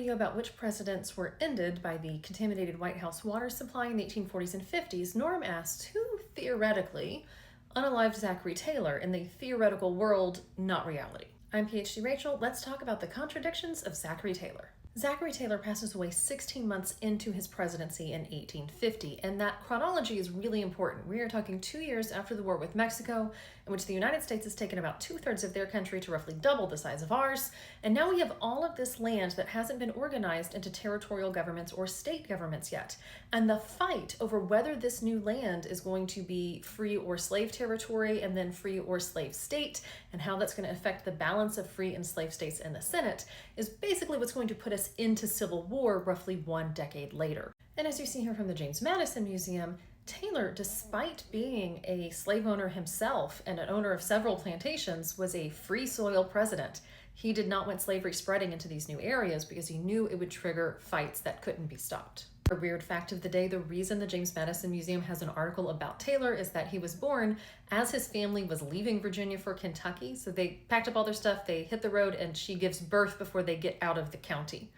video about which presidents were ended by the contaminated White House water supply in the 1840s and 50s, Norm asked who theoretically unalived Zachary Taylor in the theoretical world, not reality. I'm PhDRachel. Let's talk about the contradictions of Zachary Taylor. Zachary Taylor passes away 16 months into his presidency in 1850, and that chronology is really important. We are talking 2 years after the war with Mexico, in which the United States has taken about 2/3 of their country to roughly double the size of ours, and now we have all of this land that hasn't been organized into territorial governments or state governments yet. And the fight over whether this new land is going to be free or slave territory and then free or slave state, and how that's going to affect the balance of free and slave states in the Senate, is basically what's going to put us into civil war roughly 1 decade later. And as you see here from the James Madison Museum, Taylor, despite being a slave owner himself and an owner of several plantations, was a free soil president. He did not want slavery spreading into these new areas because he knew it would trigger fights that couldn't be stopped. A weird fact of the day, the reason the James Madison Museum has an article about Taylor is that he was born as his family was leaving Virginia for Kentucky. So they packed up all their stuff, they hit the road, and she gives birth before they get out of the county,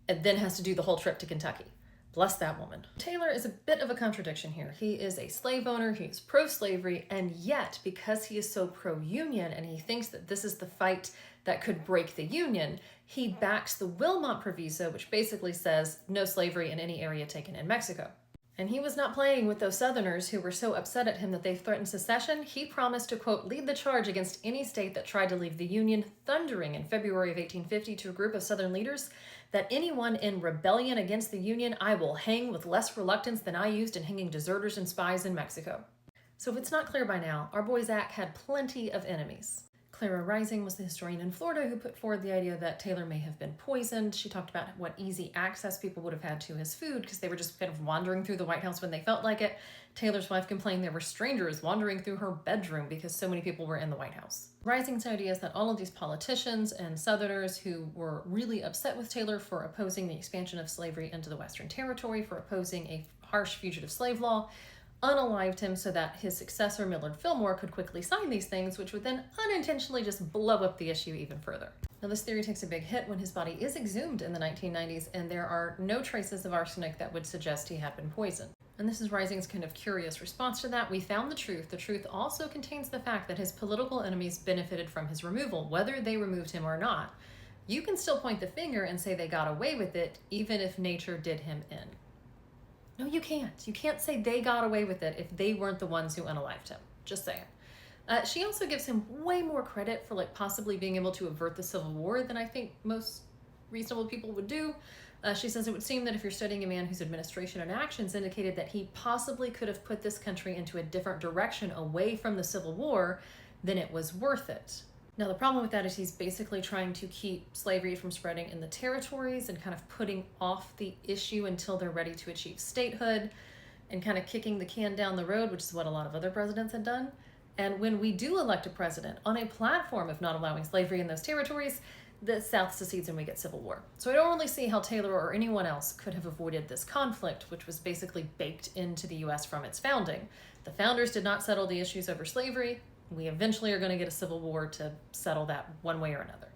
and then has to do the whole trip to Kentucky. Bless that woman. Taylor is a bit of a contradiction here. He is a slave owner, he is pro-slavery, and yet because he is so pro-union and he thinks that this is the fight that could break the Union, he backs the Wilmot Proviso, which basically says no slavery in any area taken in Mexico. And he was not playing with those Southerners who were so upset at him that they threatened secession. He promised to, quote, lead the charge against any state that tried to leave the Union, thundering in February of 1850 to a group of Southern leaders that anyone in rebellion against the Union I will hang with less reluctance than I used in hanging deserters and spies in Mexico. So if it's not clear by now, our boy Zach had plenty of enemies. Clara Rising was the historian in Florida who put forward the idea that Taylor may have been poisoned. She talked about what easy access people would have had to his food because they were just kind of wandering through the White House when they felt like it. Taylor's wife complained there were strangers wandering through her bedroom because so many people were in the White House. Rising's idea is that all of these politicians and Southerners who were really upset with Taylor for opposing the expansion of slavery into the Western Territory, for opposing a harsh fugitive slave law, unalived him so that his successor, Millard Fillmore, could quickly sign these things, which would then unintentionally just blow up the issue even further. Now, this theory takes a big hit when his body is exhumed in the 1990s, and there are no traces of arsenic that would suggest he had been poisoned. And this is Rising's kind of curious response to that. We found the truth. The truth also contains the fact that his political enemies benefited from his removal, whether they removed him or not. You can still point the finger and say they got away with it, even if nature did him in. No, you can't. You can't say they got away with it if they weren't the ones who unalived him. Just saying. She also gives him way more credit for possibly being able to avert the Civil War than I think most reasonable people would do. She says it would seem that if you're studying a man whose administration and actions indicated that he possibly could have put this country into a different direction away from the Civil War, then it was worth it. Now, the problem with that is he's basically trying to keep slavery from spreading in the territories and kind of putting off the issue until they're ready to achieve statehood and kind of kicking the can down the road, which is what a lot of other presidents had done. And when we do elect a president on a platform of not allowing slavery in those territories, the South secedes and we get civil war. So I don't really see how Taylor or anyone else could have avoided this conflict, which was basically baked into the U.S. from its founding. The founders did not settle the issues over slavery. We eventually are going to get a civil war to settle that one way or another.